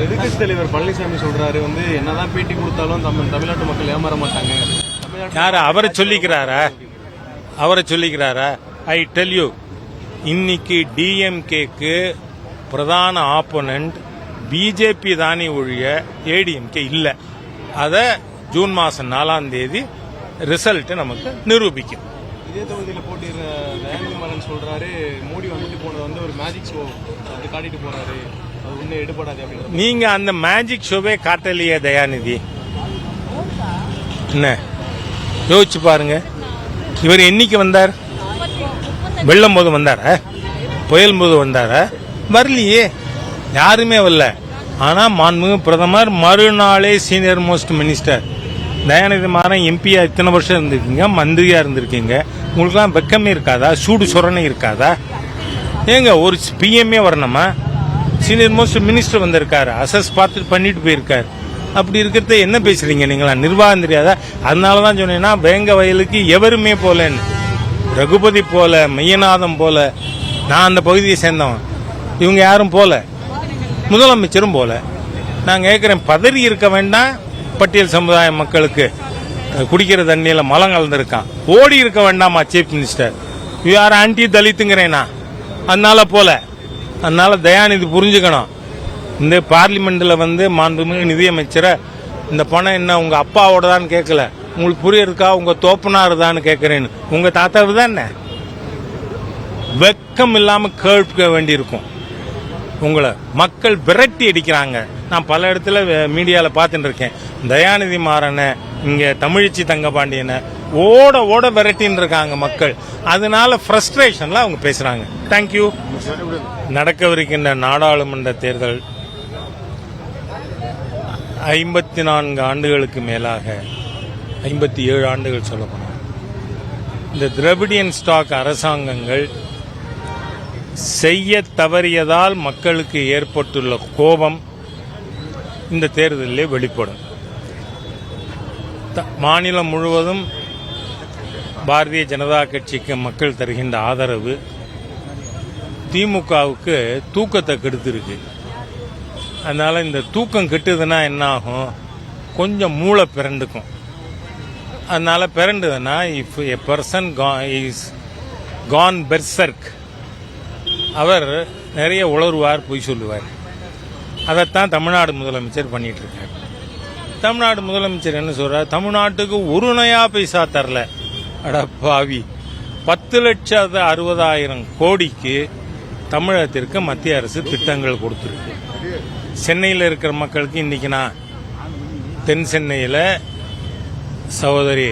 எதிர்க்கட்சி தலைவர் பழனிசாமி சொல்றாரு என்னதான் பேட்டி கொடுத்தாலும் தமிழ்நாட்டு மக்கள் ஏமாற மாட்டாங்க. யாரு அவரை சொல்லிக்கிறாரா? ஐ டெல் யூ, இன்னைக்கு டிஎம்கேக்கு பிரதான ஆப்போனன்ட் பிஜேபி தானே ஒழிய ஏடிஎம்கே இல்ல. அத ஜூன் மாசம் 4ஆம் தேதி ரிசல்ட் நமக்கு நிரூபிக்கும். இதே தொகுதியில் போட்டியிடுற தயாநிதி மாறன் சொல்றாரு, மோடி வந்துட்டு போனது ஒரு மேஜிக் ஷோ அது காட்டிட்டு போறாரு, அது ஒன்னும் எடுபடாது அப்படின்னு. நீங்க அந்த மேஜிக் ஷோவே காட்டலையே தயாநிதி, என்ன யோசிச்சு பாருங்க. இவர் என்னைக்கு வந்தார்? வெள்ளம் போது வந்தாரா? புயல் போது வந்தாரா? வரலையே, யாருமே வரல. ஆனா மாண்புமிகு பிரதமர் மறுநாளே senior most minister Dayanidhi Maran எம்பியா இத்தனை வருஷம் இருந்திருக்கீங்க, மந்திரியா இருந்திருக்கீங்க, உங்களுக்குலாம் வெக்கமே இருக்காதா? சூடு சொரணை இருக்காதா? ஏங்க ஒரு பிஎம்ஏ வரணுமா? சீனியர் மோஸ்ட் மினிஸ்டர் வந்திருக்காரு, அசஸ் பார்த்து பண்ணிட்டு போயிருக்காரு. அப்படி இருக்கிறத என்ன பேசுறீங்க நீங்களா? நிர்வாகம் தெரியாதா? அதனாலதான் சொன்னீங்கன்னா வேங்க வயலுக்கு எவருமே போலன்னு. ரகுபதி போல, மையநாதம் போல, நான் அந்த பகுதியை சேர்ந்தவன், இவங்க யாரும் போல, முதலமைச்சரும் போல. நான் கேட்கிறேன், பதறி இருக்க வேண்டாம். பட்டியல் சமுதாய மக்களுக்கு குடிக்கிற தண்ணியில மலம் கலந்துருக்கான், ஓடி இருக்க வேண்டாமா chief minister? You are anti தலித்துங்கிறேனா? அதனால தயாநிதி புரிஞ்சுக்கணும். இந்த பார்லிமெண்ட்ல மாண்புமிகு நிதியமைச்சரை இந்த பணம் என்ன உங்க அப்பாவோட தான் கேட்கல, உங்களுக்கு புரியறதுக்கா உங்க தோப்பனார் தான் கேட்கிறேன்னு. உங்க தாத்தாவு தான் என்ன? வெக்கம் இல்லாம கேட்க வேண்டியிருக்கும். உங்களை மக்கள் விரட்டி அடிக்கிறாங்க. நான் பல இடத்துல மீடியால பார்த்துட்டு இருக்கேன். தயாநிதி மாறனை, இங்க தமிழிச்சி தங்கபாண்டியனை ஓட விரட்டின்னு இருக்காங்க மக்கள். அதனால ஃப்ரஸ்ட்ரேஷன்ல அவங்க பேசுறாங்க. தேங்க்யூ. நடக்கவிருக்கின்ற நாடாளுமன்ற தேர்தல் 54 ஆண்டுகளுக்கு மேலாக, 57 ஆண்டுகள் சொல்லப்போனால், இந்த திராவிடியன் ஸ்டாக் அரசாங்கங்கள் செய்ய தவறியதால் மக்களுக்கு ஏற்பட்டுள்ள கோபம் இந்த தேர்தலிலே வெளிப்படும். மாநிலம் முழுவதும் பாரதிய ஜனதா கட்சிக்கு மக்கள் தருகின்ற ஆதரவு திமுகவுக்கு தூக்கத்தை கெடுத்திருக்கு. அதனால இந்த தூக்கம் கெட்டுதுன்னா என்ன ஆகும்? கொஞ்சம் மூளை பிறண்டுக்கும். அதனால பிறண்டுதுன்னா, if a person is gone berserk, அவர் நிறைய உளறுவார், பொய் சொல்லுவார். அதைத்தான் தமிழ்நாடு முதலமைச்சர் பண்ணிட்டு இருக்கார். தமிழ்நாடு முதலமைச்சர் என்ன சொல்றார்? தமிழ்நாட்டுக்கு ஒரு நயா பைசா தரல. அடப்பாவி, 10,60,000 கோடிக்கு தமிழகத்திற்கு மத்திய அரசு திட்டங்கள் கொடுத்திருக்கு. சென்னையில் இருக்கிற மக்களுக்கு இன்னைக்கு நான் தென் சென்னையில் சகோதரி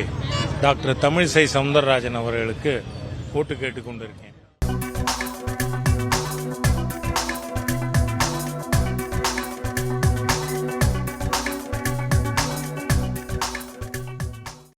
டாக்டர் தமிழிசை சவுந்தரராஜன் அவர்களுக்கு ஓட்டு கேட்டுக்கொண்டிருக்கேன்.